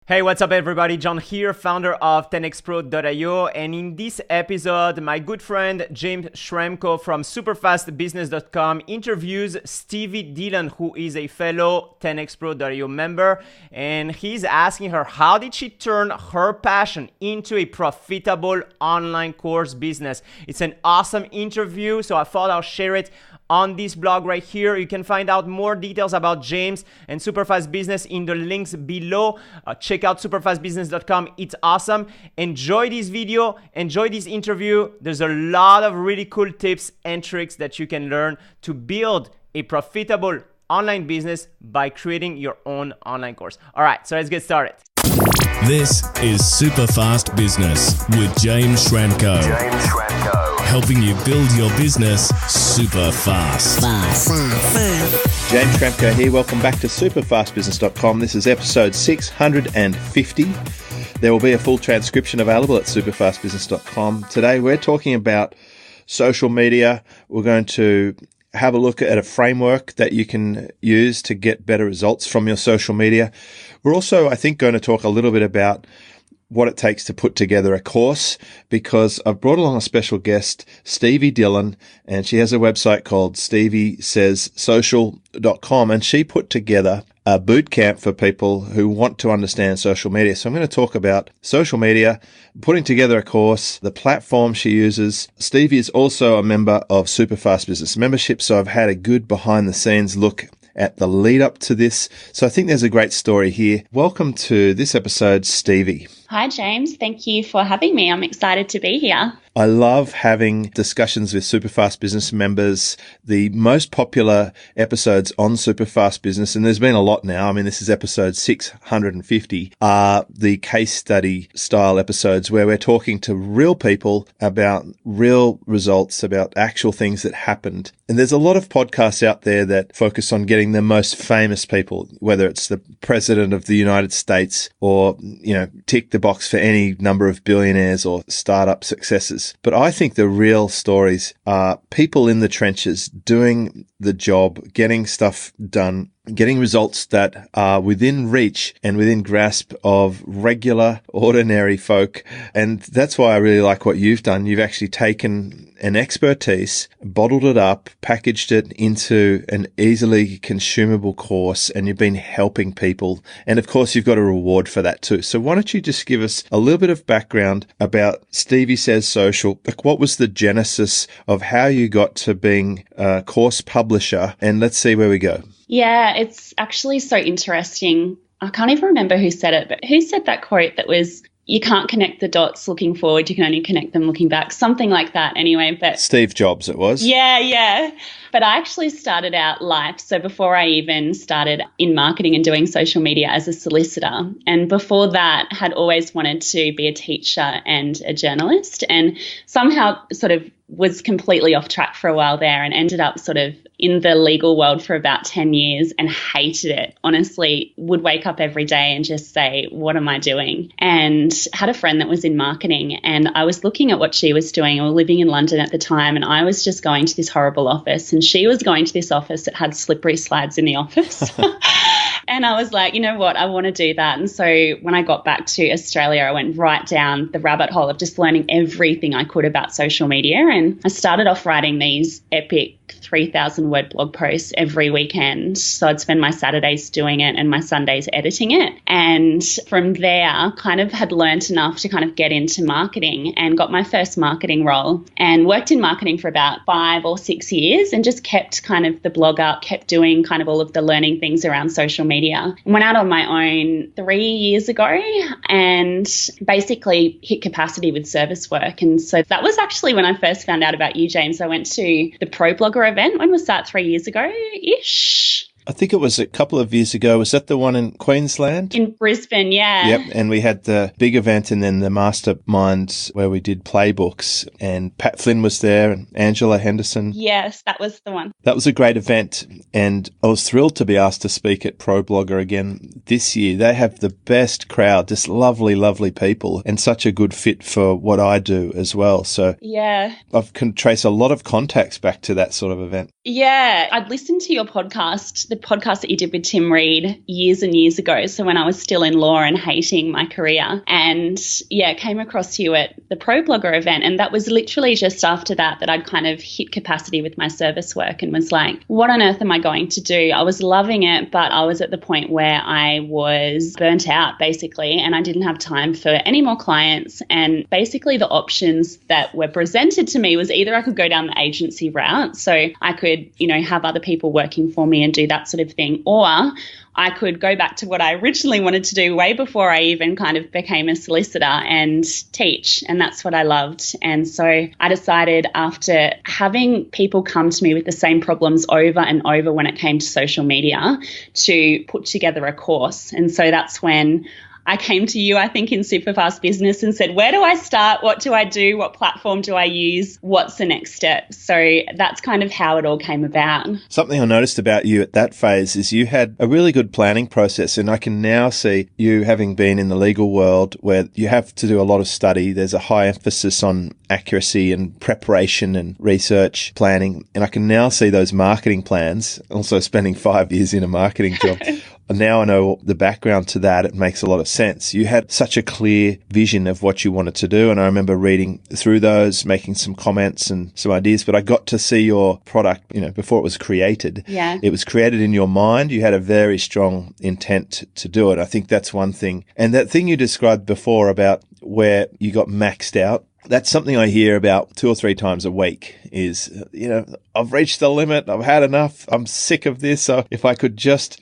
Hey, what's up everybody? John here, founder of 10xpro.io, and in this episode, my good friend James Schramko from superfastbusiness.com interviews Stevie Dillon, who is a fellow 10xpro.io member, and he's asking her how did she turn her passion into a profitable online course business. It's an awesome interview, so I thought I'll share it on this blog right here. You can find out more details about James and Superfast Business in the links below. Check out superfastbusiness.com. It's awesome. Enjoy this video. Enjoy this interview. There's a lot of really cool tips and tricks that you can learn to build a profitable online business by creating your own online course. All right, so let's get started. This is Superfast Business with James Schramko. Helping you build your business super fast. James Schramko here. Welcome back to superfastbusiness.com. This is episode 650. There will be a full transcription available at superfastbusiness.com. Today we're talking about social media. We're going to have a look at a framework that you can use to get better results from your social media. We're also, I think, going to talk a little bit about what it takes to put together a course, because I've brought along a special guest, Stevie Dillon, and she has a website called steviesayssocial.com, and she put together a boot camp for people who want to understand social media. So I'm going to talk about social media, putting together a course, the platform she uses. Stevie is also a member of Superfast Business Membership, so I've had a good behind the scenes look at the lead up to this. So I think there's a great story here. Welcome to this episode, Stevie. Hi, James. Thank you for having me. I'm excited to be here. I love having discussions with Superfast Business members. The most popular episodes on Superfast Business, and there's been a lot now, I mean, this is episode 650, are the case study style episodes where we're talking to real people about real results, about actual things that happened. And there's a lot of podcasts out there that focus on getting the most famous people, whether it's the president of the United States or, tick the box for any number of billionaires or startup successes. But I think the real stories are people in the trenches doing the job, getting stuff done, getting results that are within reach and within grasp of regular, ordinary folk. And that's why I really like what you've done. You've actually taken an expertise, bottled it up, packaged it into an easily consumable course, and you've been helping people. And of course, you've got a reward for that too. So why don't you just give us a little bit of background about Stevie Says Social? Like, what was the genesis of how you got to being a course publisher? And let's see where we go. Yeah, it's actually so interesting. I can't even remember who said it, but who said that quote that was, you can't connect the dots looking forward, you can only connect them looking back, something like that anyway. But Steve Jobs it was. Yeah. But I actually started out life. So before I even started in marketing and doing social media as a solicitor, and before that had always wanted to be a teacher and a journalist, and somehow sort of was completely off track for a while there and ended up sort of in the legal world for about 10 years and hated it. Honestly, would wake up every day and just say, what am I doing? And had a friend that was in marketing, and I was looking at what she was doing. We were living in London at the time, and I was just going to this horrible office, and she was going to this office that had slippery slides in the office. And I was like, you know what, I want to do that. And so when I got back to Australia, I went right down the rabbit hole of just learning everything I could about social media. And I started off writing these epic 3,000 word blog posts every weekend. So I'd spend my Saturdays doing it and my Sundays editing it. And from there, kind of had learned enough to kind of get into marketing and got my first marketing role and worked in marketing for about 5 or 6 years and just kept kind of the blog up, kept doing kind of all of the learning things around social media. Went out on my own 3 years ago and basically hit capacity with service work. And so that was actually when I first found out about you, James. I went to the Pro Blogger event. When was that? 3 years ago-ish? I think it was a couple of years ago. Was that the one in Queensland? In Brisbane, yeah. Yep. And we had the big event and then the mastermind where we did playbooks, and Pat Flynn was there and Angela Henderson. Yes, that was the one. That was a great event. And I was thrilled to be asked to speak at Pro Blogger again this year. They have the best crowd, just lovely, lovely people, and such a good fit for what I do as well. So yeah, I can trace a lot of contacts back to that sort of event. Yeah, I'd listened to your podcast, the podcast that you did with Tim Reed years and years ago. So when I was still in law and hating my career, and came across you at the ProBlogger event. And that was literally just after that I'd kind of hit capacity with my service work and was like, what on earth am I going to do? I was loving it, but I was at the point where I was burnt out basically, and I didn't have time for any more clients. And basically the options that were presented to me was either I could go down the agency route, so I could, have other people working for me and do that sort of thing, or I could go back to what I originally wanted to do way before I even kind of became a solicitor and teach. And that's what I loved. And so I decided, after having people come to me with the same problems over and over when it came to social media, to put together a course. And so that's when I came to you, I think, in Superfast Business and said, where do I start? What do I do? What platform do I use? What's the next step? So that's kind of how it all came about. Something I noticed about you at that phase is you had a really good planning process, and I can now see you, having been in the legal world where you have to do a lot of study. There's a high emphasis on accuracy and preparation and research planning. And I can now see those marketing plans, also spending 5 years in a marketing job. Now I know the background to that. It makes a lot of sense. You had such a clear vision of what you wanted to do. And I remember reading through those, making some comments and some ideas, but I got to see your product, before it was created. Yeah. It was created in your mind. You had a very strong intent to do it. I think that's one thing. And that thing you described before about where you got maxed out, that's something I hear about 2 or 3 times a week is, I've reached the limit. I've had enough. I'm sick of this. So if I could just,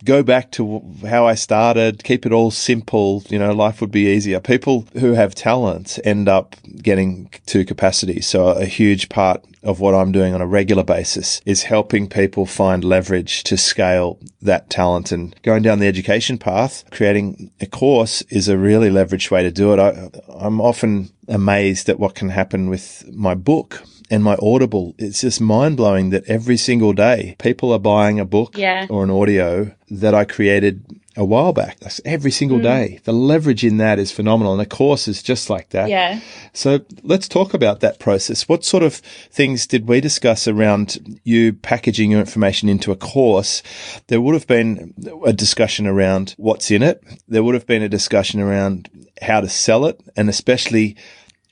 go back to how I started, keep it all simple, life would be easier. People who have talent end up getting to capacity. So a huge part of what I'm doing on a regular basis is helping people find leverage to scale that talent. And going down the education path, creating a course is a really leveraged way to do it. I'm often amazed at what can happen with my book and my Audible. It's just mind-blowing that every single day people are buying a book or an audio that I created a while back. That's every single day. The leverage in that is phenomenal. And a course is just like that. Yeah. So let's talk about that process. What sort of things did we discuss around you packaging your information into a course? There would have been a discussion around what's in it. There would have been a discussion around how to sell it, and especially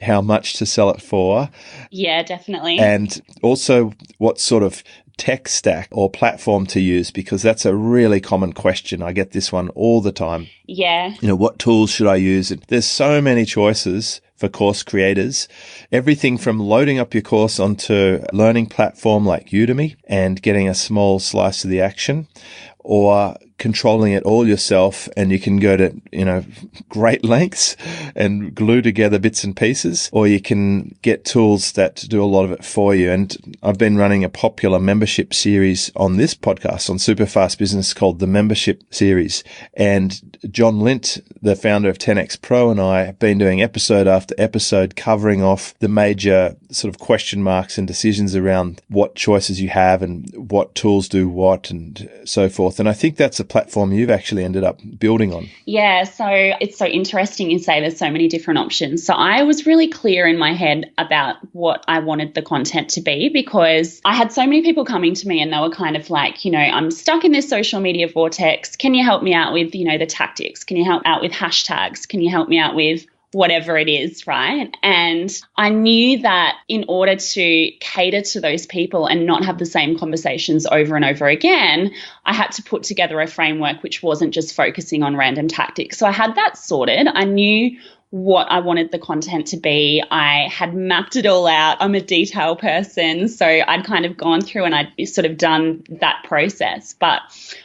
how much to sell it for. Yeah, definitely. And also what sort of tech stack or platform to use, because that's a really common question. I get this one all the time. Yeah. What tools should I use? And there's so many choices for course creators. Everything from loading up your course onto a learning platform like Udemy and getting a small slice of the action, or controlling it all yourself, and you can go to, great lengths and glue together bits and pieces, or you can get tools that do a lot of it for you. And I've been running a popular membership series on this podcast on Superfast Business called the Membership Series. And John Lint, the founder of 10X Pro, and I have been doing episode after episode covering off the major sort of question marks and decisions around what choices you have and what tools do what and so forth. And I think that's a platform you've actually ended up building on. Yeah, so it's so interesting you say there's so many different options. So I was really clear in my head about what I wanted the content to be, because I had so many people coming to me and they were kind of like, I'm stuck in this social media vortex. Can you help me out with, the tactics? Can you help out with hashtags? Can you help me out with whatever it is, right? And I knew that in order to cater to those people and not have the same conversations over and over again, I had to put together a framework which wasn't just focusing on random tactics. So I had that sorted. I knew what I wanted the content to be. I had mapped it all out. I'm a detail person, so I'd kind of gone through and I'd sort of done that process. But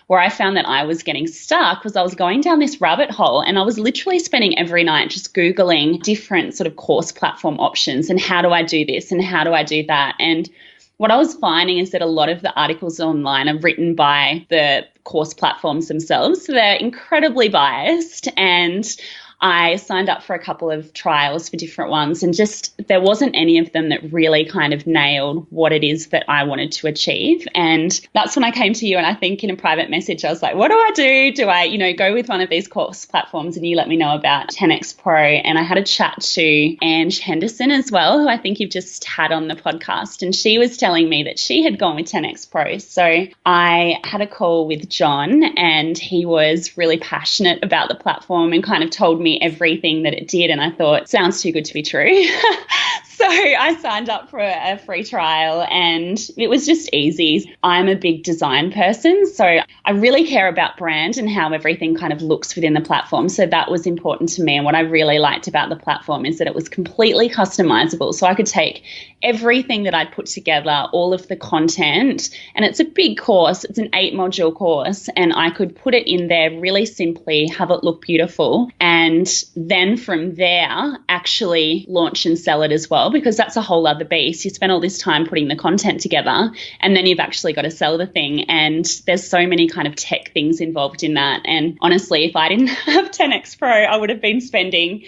where I found that I was getting stuck was I was going down this rabbit hole, and I was literally spending every night just Googling different sort of course platform options and how do I do this and how do I do that. And what I was finding is that a lot of the articles online are written by the course platforms themselves. So they're incredibly biased, and I signed up for a couple of trials for different ones, and just there wasn't any of them that really kind of nailed what it is that I wanted to achieve. And that's when I came to you, and I think in a private message I was like, what do I do? Do I, go with one of these course platforms? And you let me know about 10X Pro. And I had a chat to Ange Henderson as well, who I think you've just had on the podcast, and she was telling me that she had gone with 10X Pro. So I had a call with John, and he was really passionate about the platform and kind of told me everything that it did. And I thought, sounds too good to be true. So I signed up for a free trial, and it was just easy. I'm a big design person, so I really care about brand and how everything kind of looks within the platform. So that was important to me. And what I really liked about the platform is that it was completely customizable. So I could take everything that I'd put together, all of the content, and it's a big course. It's an 8-module course, and I could put it in there really simply, have it look beautiful, and then from there actually launch and sell it as well, because that's a whole other beast. You spend all this time putting the content together, and then you've actually got to sell the thing. And there's so many kind of tech things involved in that. And honestly, if I didn't have 10X Pro, I would have been spending,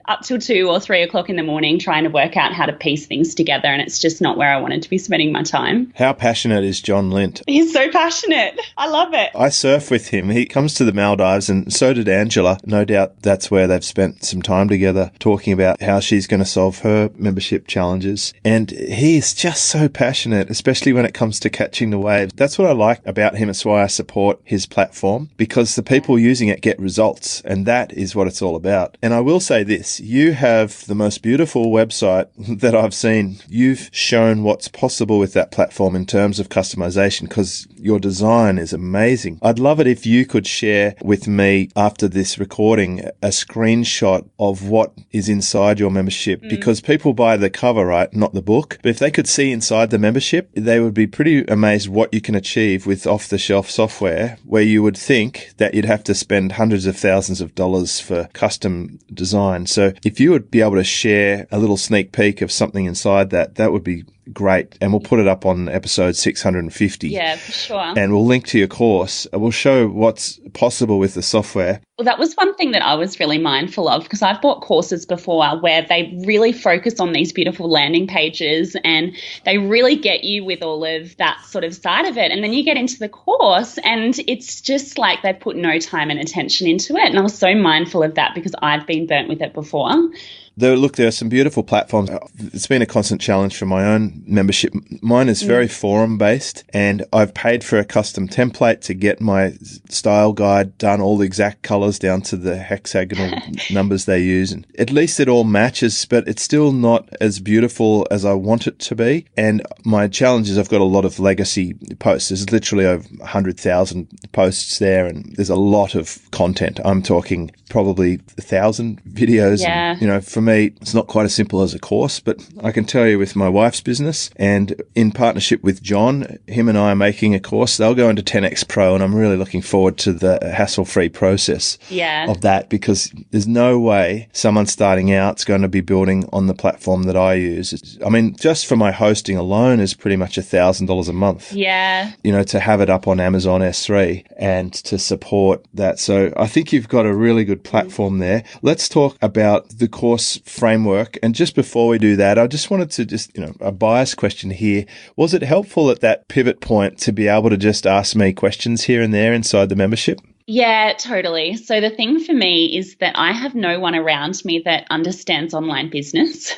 up till 2 or 3 o'clock in the morning trying to work out how to piece things together. And it's just not where I wanted to be spending my time. How passionate is John Lint? He's so passionate. I love it. I surf with him. He comes to the Maldives, and so did Angela. No doubt that's where they've spent some time together talking about how she's going to solve her membership challenges. And he is just so passionate, especially when it comes to catching the waves. That's what I like about him. It's why I support his platform, because the people using it get results. And that is what it's all about. And I will say this. You have the most beautiful website that I've seen. You've shown what's possible with that platform in terms of customization, because your design is amazing. I'd love it if you could share with me after this recording a screenshot of what is inside your membership, because people buy the cover, right? Not the book. But if they could see inside the membership, they would be pretty amazed what you can achieve with off-the-shelf software, where you would think that you'd have to spend hundreds of thousands of dollars for custom design. So if you would be able to share a little sneak peek of something inside that, that would be great. And we'll put it up on episode 650. Yeah, for sure. And we'll link to your course. We'll show what's possible with the software. Well, that was one thing that I was really mindful of, because I've bought courses before where they really focus on these beautiful landing pages, and they really get you with all of that sort of side of it. And then you get into the course and it's just like they've put no time and attention into it. And I was so mindful of that because I've been burnt with it before. There are some beautiful platforms. It's been a constant challenge for my own membership. Mine is very forum based, and I've paid for a custom template to get my style guide done, all the exact colors down to the hexagonal numbers they use. And at least it all matches, but it's still not as beautiful as I want it to be. And my challenge is I've got a lot of legacy posts. There's literally over 100,000 posts there, and there's a lot of content. I'm talking probably 1,000 videos. Yeah. And, for me, it's not quite as simple as a course, but I can tell you with my wife's business and in partnership with John, him and I are making a course. They'll go into 10X Pro, and I'm really looking forward to the hassle-free process of that, because there's no way someone starting out is going to be building on the platform that I use. Just for my hosting alone is pretty much $1,000 a month. Yeah. To have it up on Amazon S3 and to support that. So I think you've got a really good platform there. Let's talk about the course framework. And just before we do that, I just wanted to a bias question here. Was it helpful at that pivot point to be able to just ask me questions here and there inside the membership? Yeah, totally. So the thing for me is that I have no one around me that understands online business.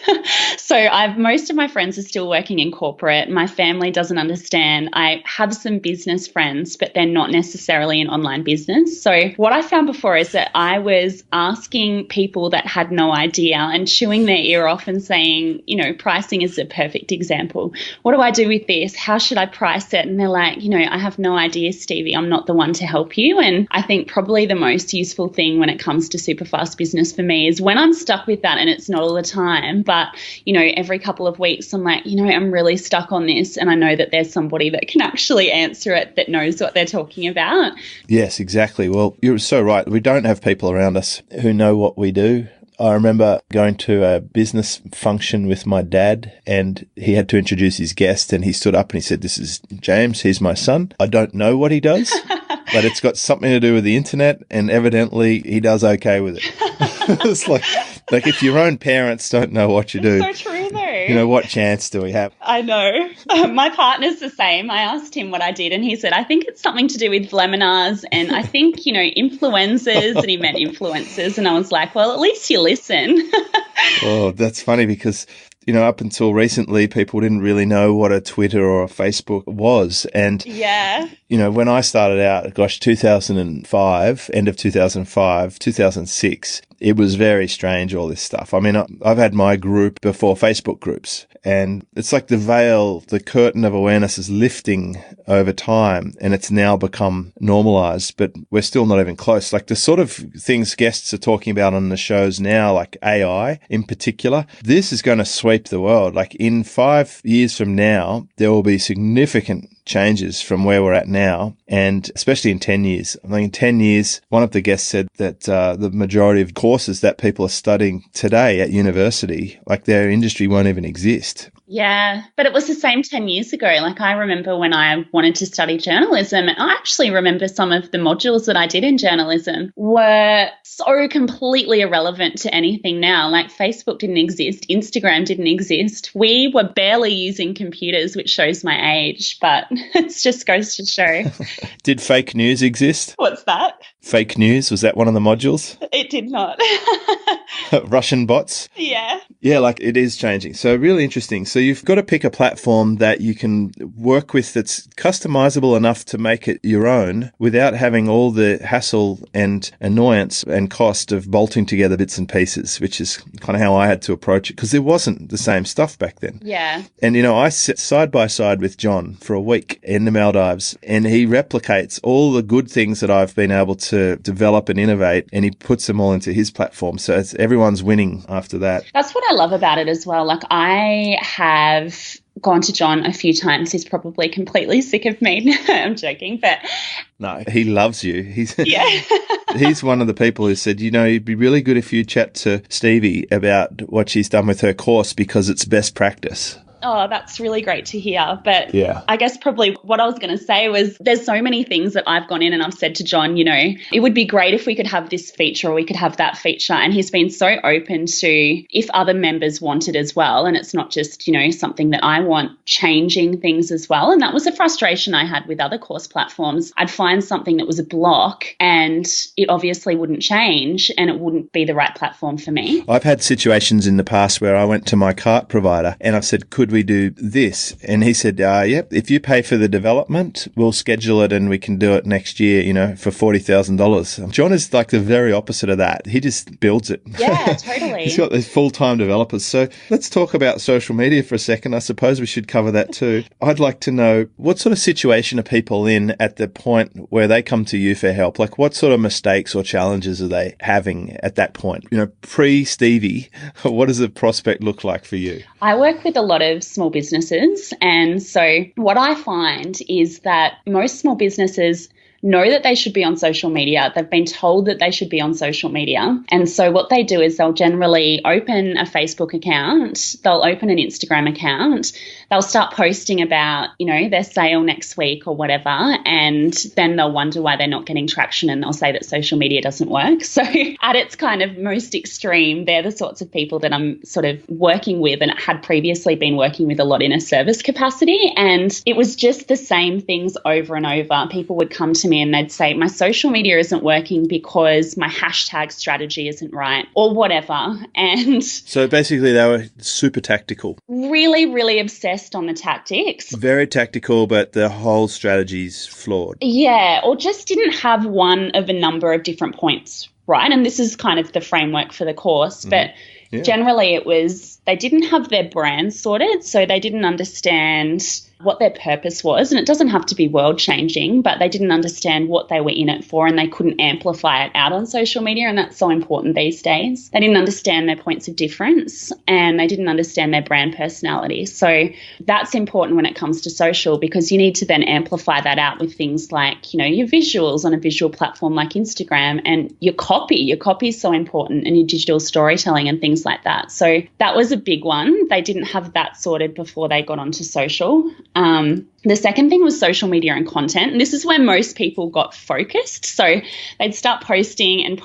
So most of my friends are still working in corporate. My family doesn't understand. I have some business friends, but they're not necessarily in online business. So what I found before is that I was asking people that had no idea and chewing their ear off and saying, pricing is a perfect example. What do I do with this? How should I price it? And they're like, I have no idea, Stevie. I'm not the one to help you. And I think probably the most useful thing when it comes to super fast business for me is when I'm stuck with that, and it's not all the time, but, every couple of weeks I'm like, I'm really stuck on this, and I know that there's somebody that can actually answer it, that knows what they're talking about. Yes, exactly. Well, you're so right. We don't have people around us who know what we do. I remember going to a business function with my dad, and he had to introduce his guest, and he stood up and he said, "This is James. He's my son. I don't know what he does, but it's got something to do with the internet, and evidently he does okay with it." It's like if your own parents don't know what you do, So true, though. you know, what chance do we have? I know. My partner's the same. I asked him what I did, and he said, I think it's something to do with Lemonars, and I think, you know, influencers, and he meant influencers. And I was like, well, at least you listen. Oh, that's funny because, you know, up until recently, people didn't really know what a Twitter or a Facebook was. And, Yeah. you know, when I started out, 2005, end of 2005, 2006, it was very strange, all this stuff. I mean, I've had my group before Facebook groups, and it's like the veil, the curtain of awareness is lifting over time, and it's now become normalized, but we're still not even close. Like the sort of things guests are talking about on the shows now, like AI in particular, this is going to sweep the world. Like in 5 years from now, there will be significant changes from where we're at now, and especially in 10 years. I think in 10 years, one of the guests said that the majority of courses that people are studying today at university, like their industry won't even exist. Yeah, but it was the same 10 years ago. Like I remember when I wanted to study journalism, and I actually remember some of the modules that I did in journalism were so completely irrelevant to anything now. Like Facebook didn't exist, Instagram didn't exist. We were barely using computers, which shows my age, but it just goes to show. Did fake news exist? What's that? Fake news, was that one of the modules? It did not. Russian bots? Yeah. Yeah, like it is changing. So really interesting. So you've got to pick a platform that you can work with that's customizable enough to make it your own without having all the hassle and annoyance and cost of bolting together bits and pieces, which is kind of how I had to approach it because there wasn't the same stuff back then. Yeah. And, you know, I sit side by side with John for a week in the Maldives, and he replicates all the good things that I've been able to develop and innovate, and he puts them all into his platform. So everyone's winning after that. That's what I love about it as well. Like I have gone to John a few times. He's probably completely sick of me. I'm joking, but no, he loves you. Yeah. He's one of the people who said, you know, it'd be really good if you chat to Stevie about what she's done with her course because it's best practice. Oh, that's really great to hear. But yeah. I guess probably what I was going to say was there's so many things that I've gone in and I've said to John, you know, it would be great if we could have this feature or we could have that feature. And he's been so open to if other members want it as well. And it's not just, you know, something that I want, changing things as well. And that was a frustration I had with other course platforms. I'd find something that was a block and it obviously wouldn't change and it wouldn't be the right platform for me. I've had situations in the past where I went to my cart provider and I've said, could we do this? And he said, yep, if you pay for the development, we'll schedule it and we can do it next year, you know, for $40,000. John is like the very opposite of that. He just builds it. Yeah, totally. He's got these full-time developers. So let's talk about social media for a second. I suppose we should cover that too. I'd like to know what sort of situation are people in at the point where they come to you for help? Like what sort of mistakes or challenges are they having at that point? You know, pre-Stevie, what does the prospect look like for you? I work with a lot of small businesses. And so what I find is that most small businesses know that they should be on social media. They've been told that they should be on social media. And so what they do is they'll generally open a Facebook account, they'll open an Instagram account, they'll start posting about, you know, their sale next week or whatever, and then they'll wonder why they're not getting traction and they'll say that social media doesn't work. So at its kind of most extreme, they're the sorts of people that I'm sort of working with and had previously been working with a lot in a service capacity. And it was just the same things over and over. People would come to me and they'd say, my social media isn't working because my hashtag strategy isn't right or whatever. And so basically they were super tactical. Really, really obsessed on the tactics. Very tactical, but the whole strategy's flawed. Yeah, or just didn't have one of a number of different points, right? And this is kind of the framework for the course, but generally it was they didn't have their brand sorted, so they didn't understand what their purpose was. And it doesn't have to be world changing, but they didn't understand what they were in it for and they couldn't amplify it out on social media. And that's so important these days. They didn't understand their points of difference and they didn't understand their brand personality. So that's important when it comes to social because you need to then amplify that out with things like, you know, your visuals on a visual platform like Instagram and your copy. Your copy is so important and your digital storytelling and things like that. So that was a big one. They didn't have that sorted before they got onto social. The second thing was social media and content. And this is where most people got focused. So they'd start posting, and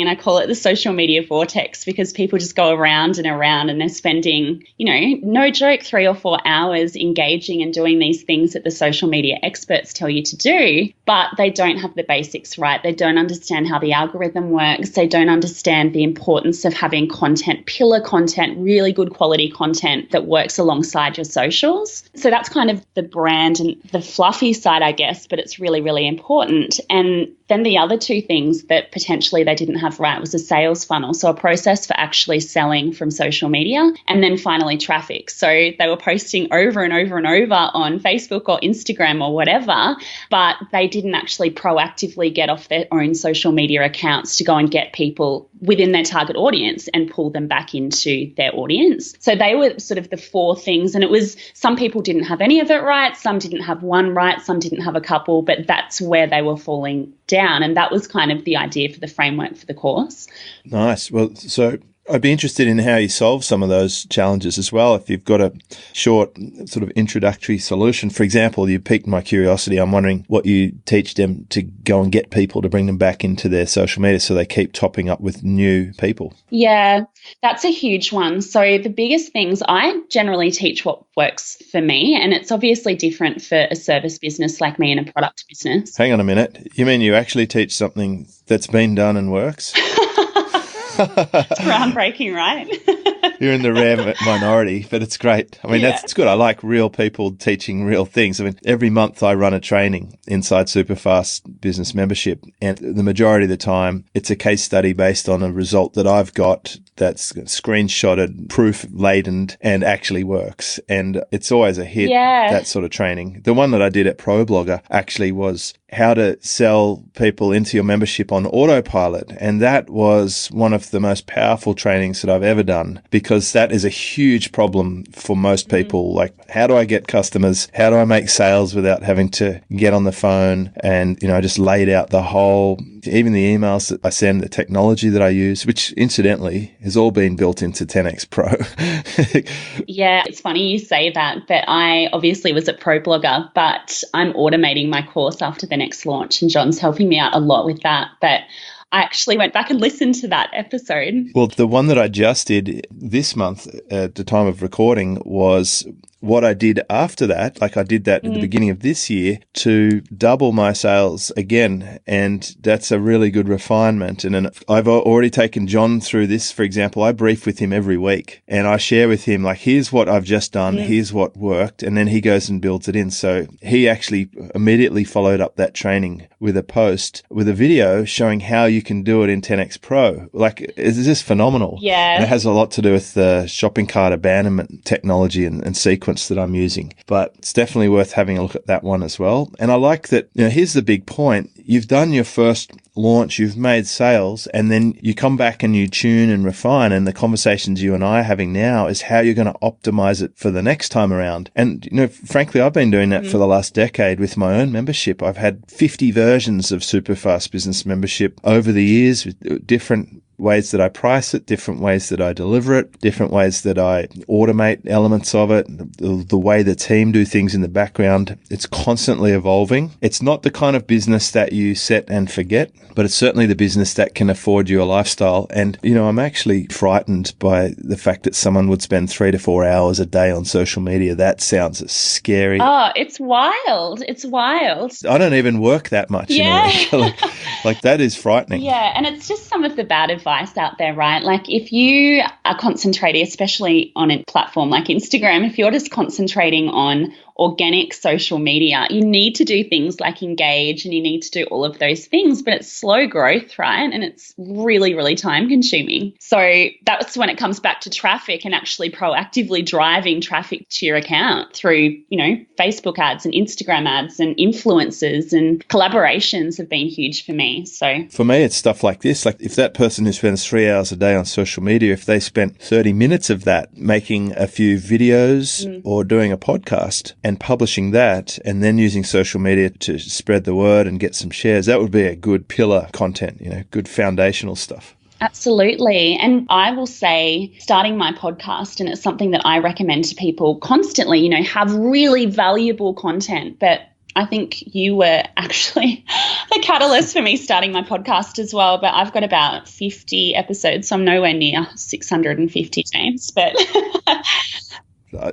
I call it the social media vortex, because people just go around and around, and they're spending, no joke, 3 or 4 hours engaging and doing these things that the social media experts tell you to do, but they don't have the basics right. They don't understand how the algorithm works. They don't understand the importance of having content, pillar content, really good quality content that works alongside your socials. So that's kind of the brand and the fluffy side, I guess, but it's really, really important. And then the other two things that potentially they didn't have right was a sales funnel, so a process for actually selling from social media, and then finally traffic. So they were posting over and over and over on Facebook or Instagram or whatever, but they didn't actually proactively get off their own social media accounts to go and get people within their target audience and pull them back into their audience. So they were sort of the 4 things, and it was, some people didn't have any of it right, some didn't have one right, some didn't have a couple, but that's where they were falling down. And that was kind of the idea for the framework for the course. Nice. Well, so I'd be interested in how you solve some of those challenges as well. If you've got a short sort of introductory solution, for example, you piqued my curiosity. I'm wondering what you teach them to go and get people to bring them back into their social media so they keep topping up with new people. Yeah, that's a huge one. So the biggest things, I generally teach what works for me, and it's obviously different for a service business like me and a product business. Hang on a minute. You mean you actually teach something that's been done and works? It's groundbreaking, right? You're in the rare minority, but it's great. I mean, that's good. I like real people teaching real things. I mean, every month I run a training inside Superfast Business Membership, and the majority of the time it's a case study based on a result that I've got that's screenshotted, proof-laden, and actually works. And it's always a hit, that sort of training. The one that I did at ProBlogger actually was how to sell people into your membership on autopilot. And that was one of the most powerful trainings that I've ever done, because that is a huge problem for most people. Like, how do I get customers? How do I make sales without having to get on the phone? And, I just laid out the whole, even the emails that I send, the technology that I use, which incidentally has all been built into 10X Pro. Yeah, it's funny you say that, but I obviously was at ProBlogger, but I'm automating my course after the next launch, and John's helping me out a lot with that. But I actually went back and listened to that episode. Well, the one that I just did this month at the time of recording was what I did after that. Like, I did that at the beginning of this year to double my sales again. And that's a really good refinement. And then I've already taken John through this. For example, I brief with him every week and I share with him, like, here's what I've just done. Here's what worked. And then he goes and builds it in. So he actually immediately followed up that training with a post with a video showing how you can do it in 10X Pro. Like, it's just phenomenal. Yeah. And it has a lot to do with the shopping cart abandonment technology and sequence that I'm using. But it's definitely worth having a look at that one as well. And I like that, here's the big point. You've done your first launch, you've made sales, and then you come back and you tune and refine. And the conversations you and I are having now is how you're going to optimize it for the next time around. And, frankly, I've been doing that for the last decade with my own membership. I've had 50 versions of Superfast Business Membership over the years with different ways that I price it, different ways that I deliver it, different ways that I automate elements of it, the way the team do things in the background. It's constantly evolving. It's not the kind of business that you set and forget, but it's certainly the business that can afford you a lifestyle. And, I'm actually frightened by the fact that someone would spend 3 to 4 hours a day on social media. That sounds scary. Oh, it's wild. It's wild. I don't even work that much. Yeah. Like that is frightening. Yeah. And it's just some of the bad advice out there, right? Like, if you are concentrating, especially on a platform like Instagram, if you're just concentrating on organic social media, you need to do things like engage and you need to do all of those things, but it's slow growth, right? And it's really, really time consuming. So that's when it comes back to traffic and actually proactively driving traffic to your account through, Facebook ads and Instagram ads and influencers and collaborations have been huge for me. So for me, it's stuff like this. Like, if that person who spends 3 hours a day on social media, if they spent 30 minutes of that making a few videos or doing a podcast and publishing that, and then using social media to spread the word and get some shares, that would be a good pillar content, good foundational stuff. Absolutely. And I will say, starting my podcast, and it's something that I recommend to people constantly, have really valuable content. But I think you were actually the catalyst for me starting my podcast as well. But I've got about 50 episodes, so I'm nowhere near 650, James. But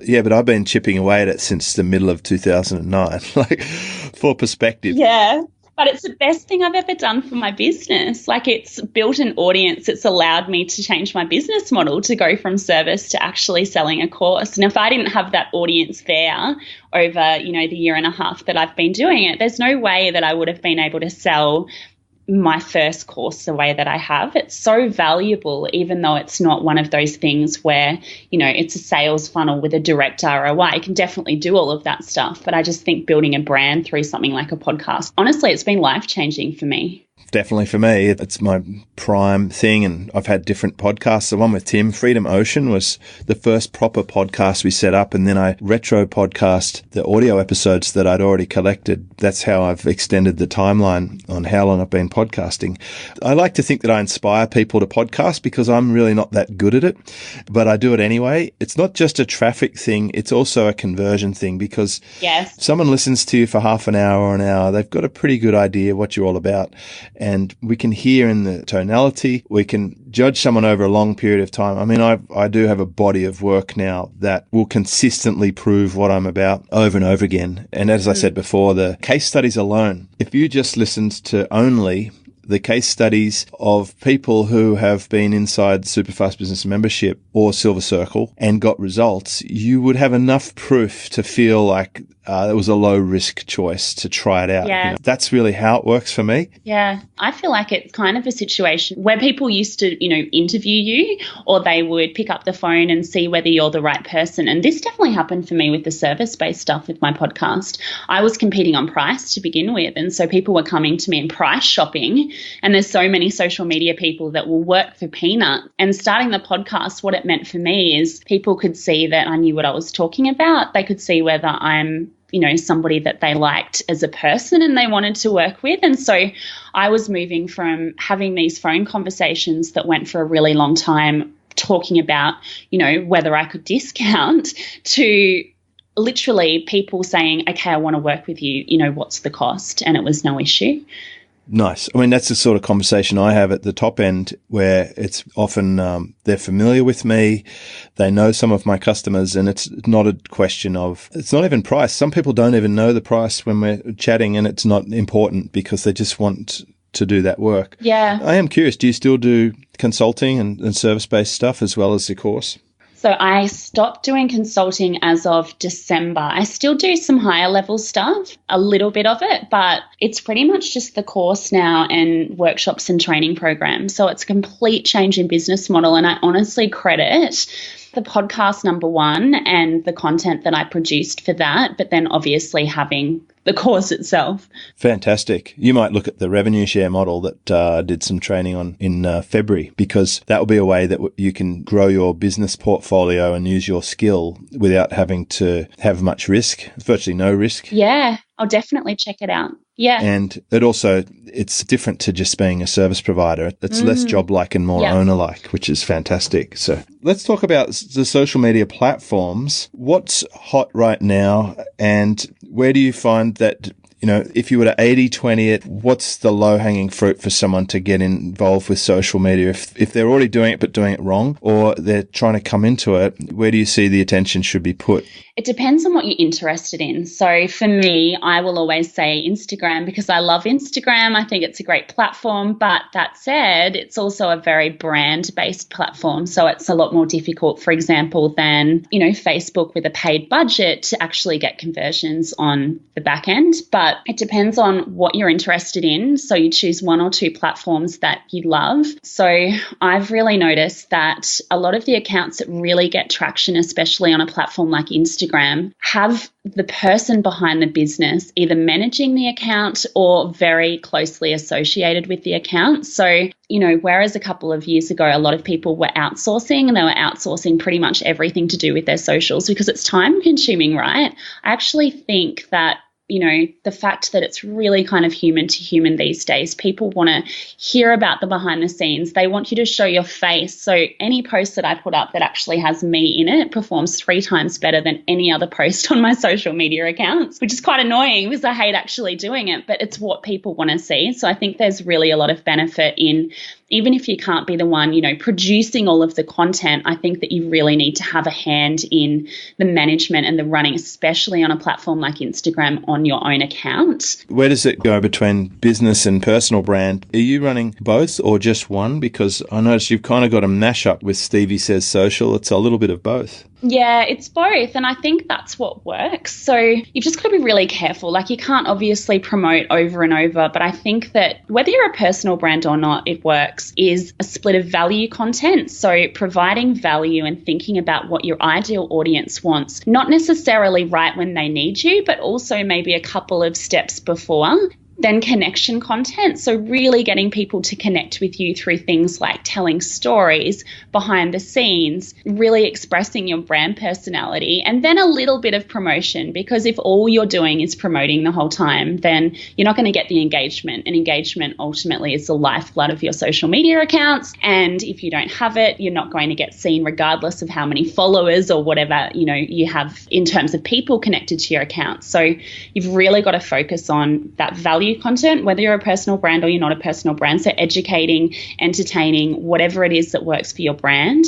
yeah, but I've been chipping away at it since the middle of 2009, like, for perspective. Yeah. But it's the best thing I've ever done for my business. Like, it's built an audience. It's allowed me to change my business model to go from service to actually selling a course. And if I didn't have that audience there over, the year and a half that I've been doing it, there's no way that I would have been able to sell my first course the way that I have. It's so valuable, even though it's not one of those things where, it's a sales funnel with a direct ROI. I can definitely do all of that stuff. But I just think building a brand through something like a podcast, honestly, it's been life-changing for me. Definitely for me, it's my prime thing, and I've had different podcasts. The one with Tim, Freedom Ocean, was the first proper podcast we set up, and then I retro podcast the audio episodes that I'd already collected. That's how I've extended the timeline on how long I've been podcasting. I like to think that I inspire people to podcast because I'm really not that good at it, but I do it anyway. It's not just a traffic thing, it's also a conversion thing, because yes, someone listens to you for half an hour or an hour, they've got a pretty good idea what you're all about. And we can hear in the tonality, we can judge someone over a long period of time. I mean, I do have a body of work now that will consistently prove what I'm about over and over again. And as I said before, the case studies alone, if you just listened to only the case studies of people who have been inside Superfast Business Membership or Silver Circle and got results, you would have enough proof to feel like it was a low risk choice to try it out. Yeah. That's really how it works for me. Yeah. I feel like it's kind of a situation where people used to, interview you, or they would pick up the phone and see whether you're the right person. And this definitely happened for me with the service-based stuff with my podcast. I was competing on price to begin with. And so people were coming to me and price shopping. And there's so many social media people that will work for peanut. And starting the podcast, what it meant for me is people could see that I knew what I was talking about. They could see whether I'm somebody that they liked as a person and they wanted to work with. And so I was moving from having these phone conversations that went for a really long time talking about, whether I could discount, to literally people saying, okay, I want to work with you, what's the cost? And it was no issue. Nice. I mean, that's the sort of conversation I have at the top end, where it's often they're familiar with me, they know some of my customers, and it's not a question of, it's not even price. Some people don't even know the price when we're chatting, and it's not important because they just want to do that work. Yeah. I am curious, do you still do consulting and service-based stuff as well as the course? So I stopped doing consulting as of December. I still do some higher level stuff, a little bit of it, but it's pretty much just the course now and workshops and training programs. So it's a complete change in business model. And I honestly credit the podcast, number one, and the content that I produced for that, but then obviously having the course itself. Fantastic. You might look at the revenue share model that I did some training on in February, because that will be a way that you can grow your business portfolio and use your skill without having to have much risk, virtually no risk. Yeah, I'll definitely check it out. Yeah. And it's different to just being a service provider. It's less job-like and more owner-like, which is fantastic. So let's talk about the social media platforms. What's hot right now, and where do you find that, if you were to 80-20 it, what's the low-hanging fruit for someone to get involved with social media? If they're already doing it but doing it wrong, or they're trying to come into it, where do you see the attention should be put? It depends on what you're interested in. So for me, I will always say Instagram, because I love Instagram. I think it's a great platform. But that said, it's also a very brand-based platform. So it's a lot more difficult, for example, than, Facebook with a paid budget to actually get conversions on the back end. But it depends on what you're interested in. So you choose one or two platforms that you love. So I've really noticed that a lot of the accounts that really get traction, especially on a platform like Instagram, have the person behind the business either managing the account or very closely associated with the account. So, whereas a couple of years ago, a lot of people were outsourcing, and they were outsourcing pretty much everything to do with their socials because it's time consuming, right? I actually think that the fact that it's really kind of human to human these days. People want to hear about the behind the scenes. They want you to show your face. So any post that I put up that actually has me in it performs 3 times better than any other post on my social media accounts, which is quite annoying because I hate actually doing it, but it's what people want to see. So I think there's really a lot of benefit in, even if you can't be the one, producing all of the content, I think that you really need to have a hand in the management and the running, especially on a platform like Instagram on your own account. Where does it go between business and personal brand? Are you running both or just one? Because I noticed you've kind of got a mashup with Stevie Says Social. It's a little bit of both. Yeah, it's both. And I think that's what works. So you've just got to be really careful. Like, you can't obviously promote over and over, but I think that whether you're a personal brand or not, it works, is a split of value content. So providing value and thinking about what your ideal audience wants, not necessarily right when they need you, but also maybe a couple of steps before. Then connection content. So really getting people to connect with you through things like telling stories, behind the scenes, really expressing your brand personality, and then a little bit of promotion, because if all you're doing is promoting the whole time, then you're not going to get the engagement. And engagement ultimately is the lifeblood of your social media accounts. And if you don't have it, you're not going to get seen regardless of how many followers or whatever, you have in terms of people connected to your account. So you've really got to focus on that value content, whether you're a personal brand or you're not a personal brand. So educating, entertaining, whatever it is that works for your brand,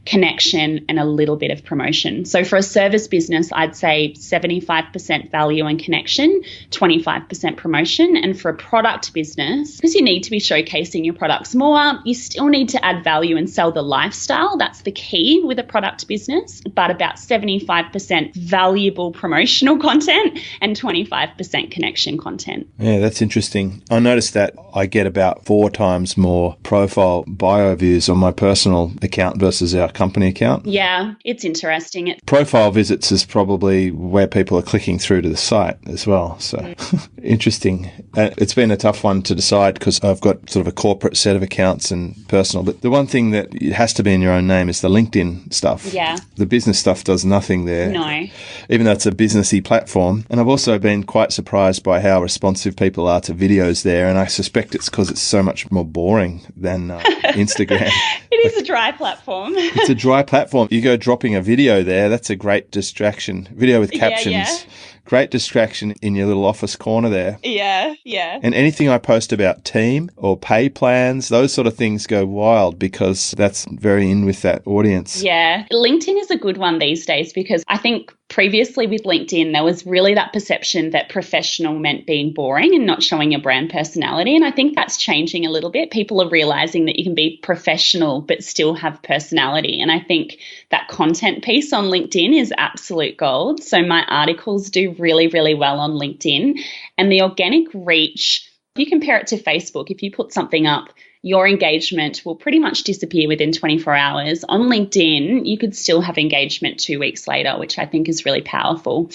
connection, and a little bit of promotion. So for a service business, I'd say 75% value and connection, 25% promotion. And for a product business, because you need to be showcasing your products more, you still need to add value and sell the lifestyle. That's the key with a product business, but about 75% valuable promotional content and 25% connection content. Yeah, that's interesting. I noticed that I get about 4 times more profile bio views on my personal account versus our company account. Yeah, it's interesting. Profile visits is probably where people are clicking through to the site as well. So interesting. It's been a tough one to decide because I've got sort of a corporate set of accounts and personal. But the one thing that it has to be in your own name is the LinkedIn stuff. Yeah. The business stuff does nothing there. No. Even though it's a businessy platform. And I've also been quite surprised by how responsive people are to videos there. And I suspect it's because it's so much more boring than Instagram. It is a dry platform. It's a dry platform. You go dropping a video there, that's a great distraction. Video with captions. Yeah. Great distraction in your little office corner there. Yeah, yeah. And anything I post about team or pay plans, those sort of things go wild because that's very in with that audience. Yeah. LinkedIn is a good one these days because I think previously with LinkedIn, there was really that perception that professional meant being boring and not showing your brand personality. And I think that's changing a little bit. People are realizing that you can be professional but still have personality. And I think that content piece on LinkedIn is absolute gold. So my articles do really, really well on LinkedIn. And the organic reach, if you compare it to Facebook, if you put something up, your engagement will pretty much disappear within 24 hours. On LinkedIn, you could still have engagement 2 weeks later, which I think is really powerful.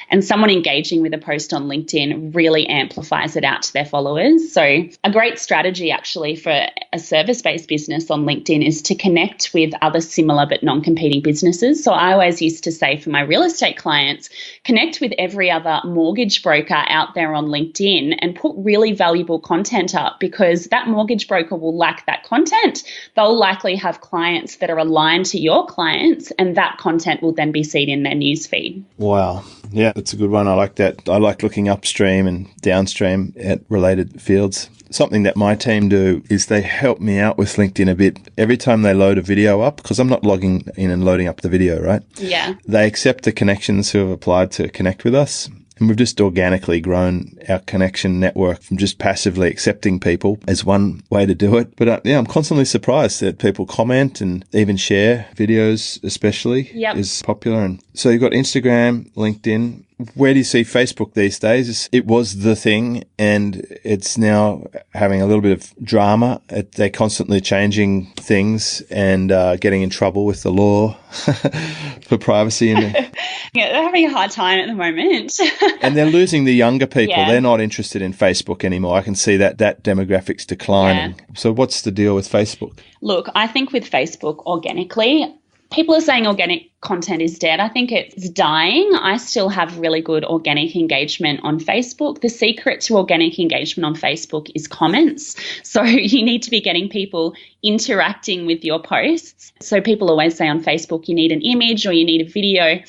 And someone engaging with a post on LinkedIn really amplifies it out to their followers. So a great strategy actually for a service-based business on LinkedIn is to connect with other similar but non-competing businesses. So I always used to say for my real estate clients, connect with every other mortgage broker out there on LinkedIn and put really valuable content up, because that mortgage broker will like that content. They'll likely have clients that are aligned to your clients, and that content will then be seen in their newsfeed. Wow. Yeah, that's a good one. I like that. I like looking upstream and downstream at related fields. Something that my team do is they help me out with LinkedIn a bit. Every time they load a video up, because I'm not logging in and loading up the video, right? Yeah. They accept the connections who have applied to connect with us. And we've just organically grown our connection network from just passively accepting people as one way to do it. But I'm constantly surprised that people comment and even share videos, especially, is popular. And so you've got Instagram, LinkedIn. Where do you see Facebook these days? It was the thing, and it's now having a little bit of drama. They're constantly changing things and getting in trouble with the law for privacy. And yeah, they're having a hard time at the moment. And they're losing the younger people. Yeah. They're not interested in Facebook anymore. I can see that demographic's declining. Yeah. So what's the deal with Facebook? Look, I think with Facebook organically, people are saying organic content is dead. I think it's dying. I still have really good organic engagement on Facebook. The secret to organic engagement on Facebook is comments. So you need to be getting people interacting with your posts. So people always say on Facebook, you need an image or you need a video.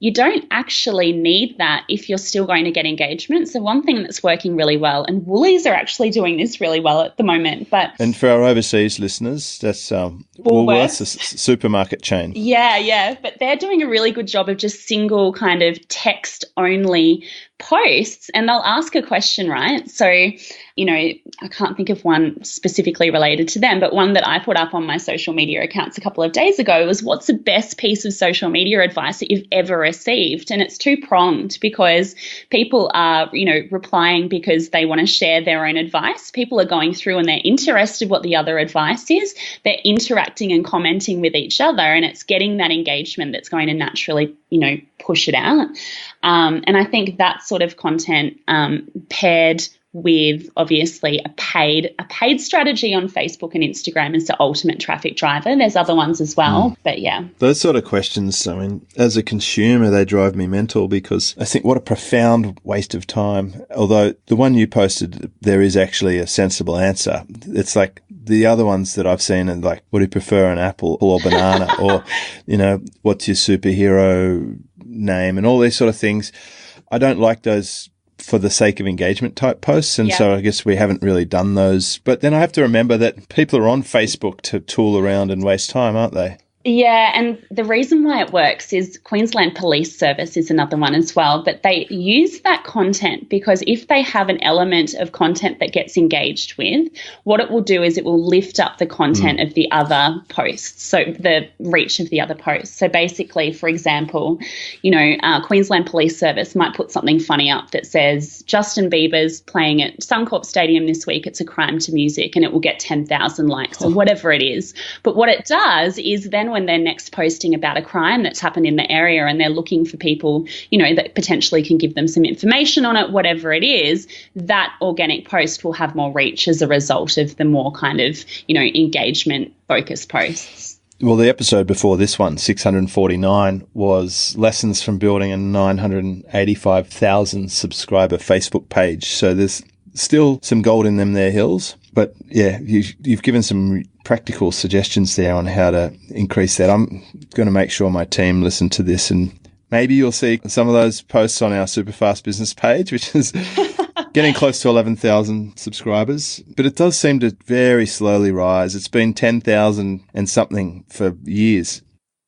You don't actually need that if you're still going to get engagement. So one thing that's working really well, and Woolies are actually doing this really well at the moment. And for our overseas listeners, that's Woolworths, a supermarket chain. Yeah. But they're doing a really good job of just single kind of text-only posts, and they'll ask a question, right? So, I can't think of one specifically related to them, but one that I put up on my social media accounts a couple of days ago was, what's the best piece of social media advice that you've ever received? And it's two-pronged, because people are, replying because they want to share their own advice. People are going through and they're interested what the other advice is. They're interacting and commenting with each other, and it's getting that engagement that's going to naturally, push it out. And I think that sort of content paired with obviously a paid strategy on Facebook and Instagram is the ultimate traffic driver. There's other ones as well, but yeah. Those sort of questions, I mean, as a consumer, they drive me mental, because I think what a profound waste of time. Although the one you posted, there is actually a sensible answer. It's like the other ones that I've seen are like, would you prefer an apple or banana? Or, what's your superhero name? And all these sort of things. I don't like those for the sake of engagement type posts. And so I guess we haven't really done those. But then I have to remember that people are on Facebook to tool around and waste time, aren't they? Yeah, and the reason why it works is Queensland Police Service is another one as well, but they use that content because if they have an element of content that gets engaged with, what it will do is it will lift up the content of the other posts, so the reach of the other posts. So basically, for example, Queensland Police Service might put something funny up that says Justin Bieber's playing at Suncorp Stadium this week, it's a crime to music, and it will get 10,000 likes or whatever it is. But what it does is then when they're next posting about a crime that's happened in the area and they're looking for people, that potentially can give them some information on it, whatever it is, that organic post will have more reach as a result of the more kind of, engagement focused posts. Well, the episode before this one, 649, was lessons from building a 985,000 subscriber Facebook page. So there's still some gold in them there hills. But yeah, you've given some practical suggestions there on how to increase that. I'm going to make sure my team listen to this, and maybe you'll see some of those posts on our Superfast Business page, which is getting close to 11,000 subscribers. But it does seem to very slowly rise. It's been 10,000 and something for years.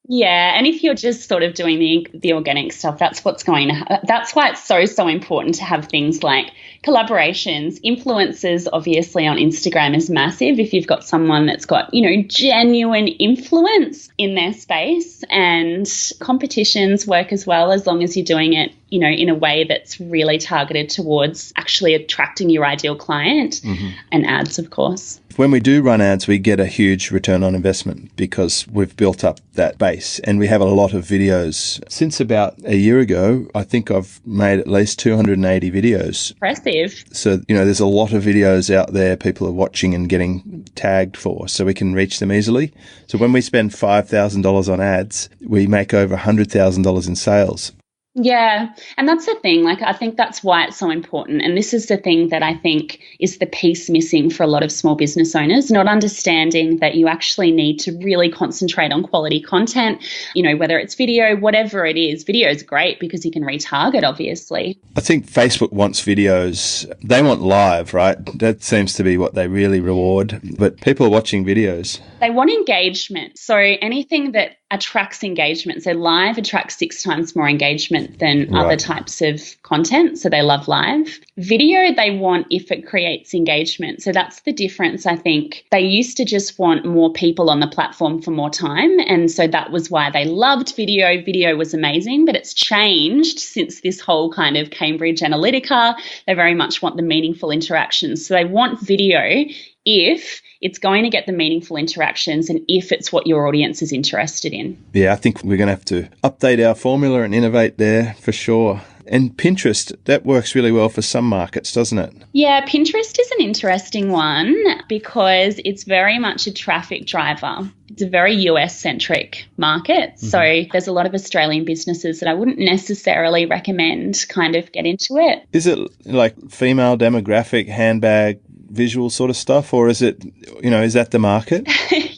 Yeah, and if you're just sort of doing the organic stuff, that's what's going to that's why it's so important to have things like collaborations. Influencers, obviously, on Instagram is massive if you've got someone that's got, genuine influence in their space, and competitions work as well, as long as you're doing it, in a way that's really targeted towards actually attracting your ideal client, and ads, of course. When we do run ads, we get a huge return on investment because we've built up that base and we have a lot of videos. Since about a year ago, I think I've made at least 280 videos. Impressive. So, there's a lot of videos out there people are watching and getting tagged for, so we can reach them easily. So when we spend $5,000 on ads, we make over $100,000 in sales. Yeah, and that's the thing. I think that's why it's so important. And this is the thing that I think is the piece missing for a lot of small business owners, not understanding that you actually need to really concentrate on quality content, whether it's video, whatever it is. Video is great because you can retarget, obviously. I think Facebook wants videos. They want live, right? That seems to be what they really reward. But people are watching videos. They want engagement. So anything that attracts engagement. So live attracts 6 times more engagement than other types of content. So they love live. Video, they want if it creates engagement. So that's the difference, I think. They used to just want more people on the platform for more time. And so that was why they loved video. Video was amazing, but it's changed since this whole kind of Cambridge Analytica. They very much want the meaningful interactions. So they want video if it's going to get the meaningful interactions and if it's what your audience is interested in. Yeah, I think we're going to have to update our formula and innovate there for sure. And Pinterest, that works really well for some markets, doesn't it? Yeah, Pinterest is an interesting one because it's very much a traffic driver. it's a very US-centric market. So there's a lot of Australian businesses that I wouldn't necessarily recommend kind of get into it. Is it like female demographic, handbag, visual sort of stuff, or is it, is that the market?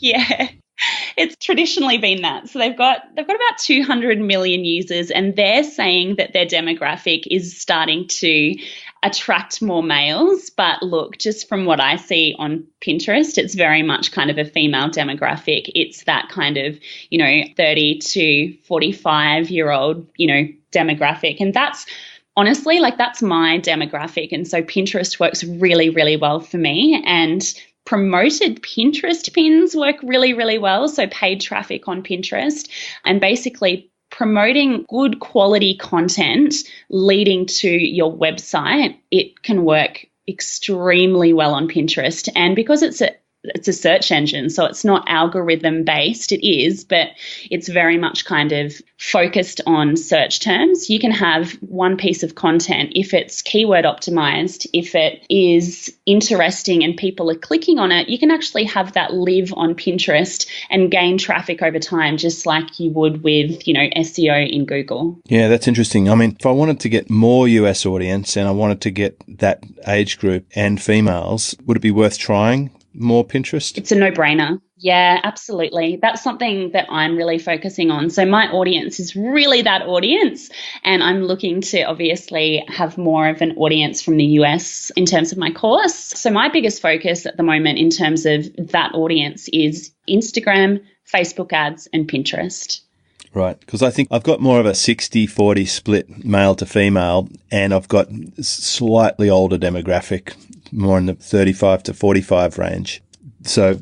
Yeah. It's traditionally been that. So they've got about 200 million users, and they're saying that their demographic is starting to attract more males. But look, just from what I see on Pinterest, it's very much kind of a female demographic. It's that kind of, 30 to 45-year-old, demographic. And that's honestly, that's my demographic. And so Pinterest works really, really well for me. And promoted Pinterest pins work really, really well. So paid traffic on Pinterest and basically promoting good quality content leading to your website, it can work extremely well on Pinterest. And because it's a search engine, so it's not algorithm based. It is, but it's very much kind of focused on search terms. You can have one piece of content, if it's keyword optimized, if it is interesting and people are clicking on it, you can actually have that live on Pinterest and gain traffic over time, just like you would with, SEO in Google. Yeah, that's interesting. I mean, if I wanted to get more US audience and I wanted to get that age group and females, would it be worth trying more Pinterest? It's a no-brainer. Yeah, absolutely. That's something that I'm really focusing on. So my audience is really that audience, and I'm looking to obviously have more of an audience from the US in terms of my course. So my biggest focus at the moment in terms of that audience is Instagram, Facebook ads, and Pinterest. Right, because I think I've got more of a 60-40 split male to female, and I've got slightly older demographic, more in the 35 to 45 range. So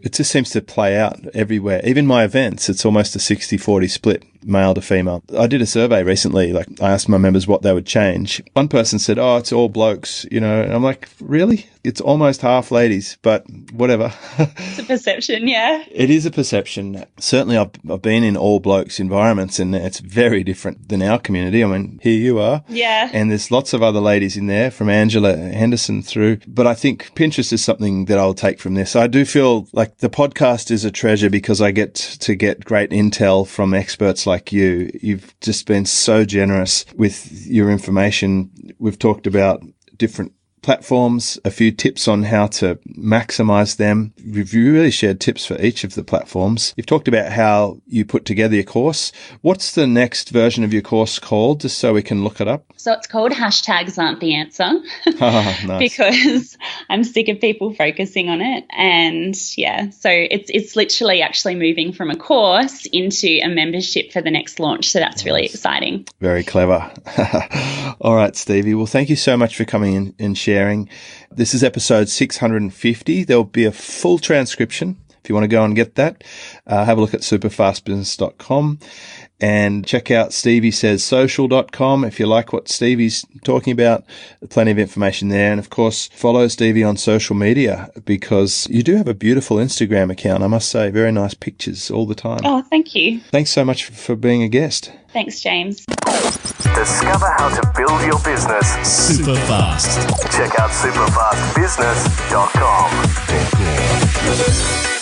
it just seems to play out everywhere. Even my events, it's almost a 60-40 split, male to female. I did a survey recently, I asked my members what they would change. One person said, it's all blokes, and I'm like, really? It's almost half ladies, but whatever. It's a perception, yeah. It is a perception. Certainly I've been in all blokes environments, and it's very different than our community. I mean, here you are. Yeah. And there's lots of other ladies in there, from Angela Henderson through. But I think Pinterest is something that I'll take from this. I do feel like the podcast is a treasure because I get to get great intel from experts like you. You've just been so generous with your information. We've talked about different platforms, a few tips on how to maximize them. You've really shared tips for each of the platforms. You've talked about how you put together your course. What's the next version of your course called, just so we can look it up? So it's called Hashtags Aren't the Answer. Nice. Because I'm sick of people focusing on it. And yeah, so it's literally actually moving from a course into a membership for the next launch. So that's really exciting. Very clever. All right, Stevie. Well, thank you so much for coming in and sharing. This is episode 650. There'll be a full transcription if you want to go and get that. Have a look at superfastbusiness.com and check out steviesayssocial.com if you like what Stevie's talking about. Plenty of information there. And of course, follow Stevie on social media because you do have a beautiful Instagram account, I must say. Very nice pictures all the time. Oh, thank you. Thanks so much for being a guest. Thanks, James. Discover how to build your business super fast. Check out superfastbusiness.com.